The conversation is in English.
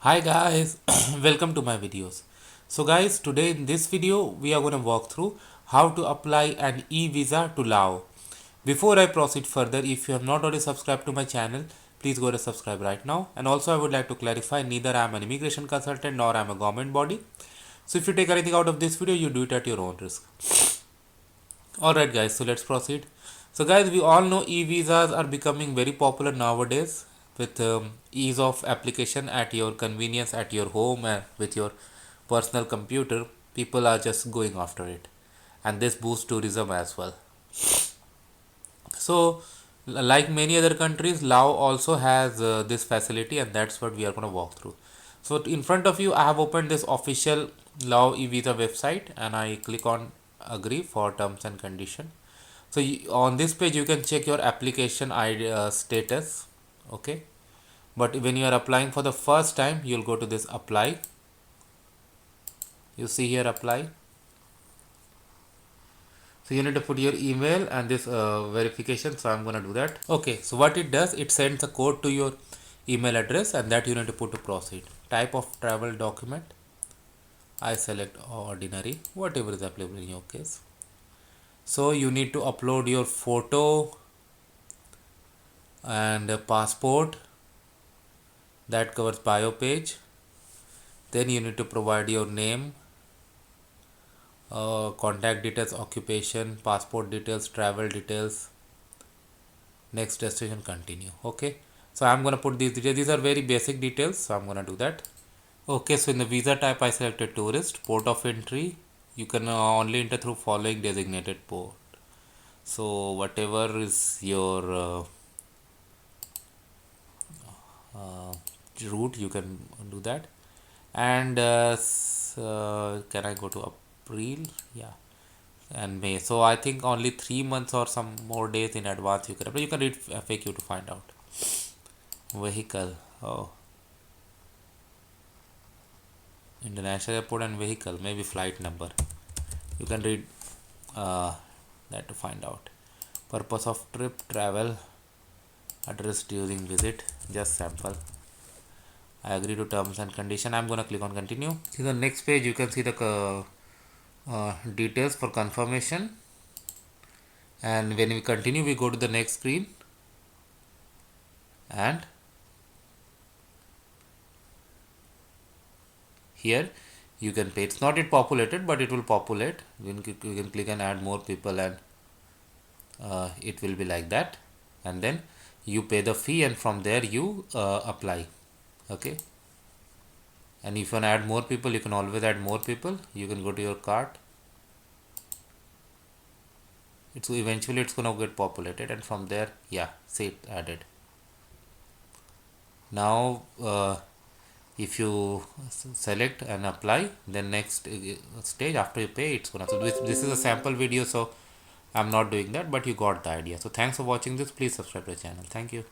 Hi guys, welcome to my videos. So guys, today in this video we are going to walk through how to apply an e-visa to Laos. Before I proceed further, if you have not already subscribed to my channel, please go to subscribe right now. And also I would like to clarify, neither I am an immigration consultant nor I am a government body. So if you take anything out of this video, you do it at your own risk. Alright guys, so let's proceed. So guys, we all know e-visas are becoming very popular nowadays with ease of application at your convenience at your home and with your personal computer. People are just going after it, and this boosts tourism as well. So like many other countries, Laos also has this facility, and that's what we are going to walk through. So in front of you I have opened this official Laos e-visa website, and I click on agree for terms and condition. So on this page you can check your application ID, status. Okay, but when you are applying for the first time, you'll go to this apply. You see here apply. So you need to put your email and this verification. So I'm gonna do that. Okay, so what it does, it sends a code to your email address, and that you need to put to proceed. Type of travel document, I select ordinary, whatever is applicable in your case. So you need to upload your photo and a passport. That covers bio page. Then you need to provide your name, contact details, occupation, passport details, travel details, next destination, continue. Okay, so I'm gonna put these details. These are very basic details, so I'm gonna do that. Okay, so in the visa type I selected tourist. Port of entry, you can only enter through following designated port. So whatever is your route, you can do that. And can I go to April? Yeah, and May. So I think only 3 months or some more days in advance you can apply. You can read FAQ to find out. Vehicle. Oh, international airport and vehicle, maybe flight number. You can read that to find out. Purpose of trip, travel, address during visit, just sample. I agree to terms and condition. I'm gonna click on continue. See the next page, you can see the details for confirmation. And when we continue, we go to the next screen, and here you can pay. It's not yet populated, but it will populate. You can click and add more people, and it will be like that. And then you pay the fee, and from there you apply. Okay, and if you want to add more people, you can always add more people. You can go to your cart. It's eventually it's gonna get populated, and from there, yeah, see it added. Now if you select and apply, then next stage after you pay, it's gonna. So this is a sample video, so I'm not doing that, but you got the idea. So thanks for watching this. Please subscribe to the channel. Thank you.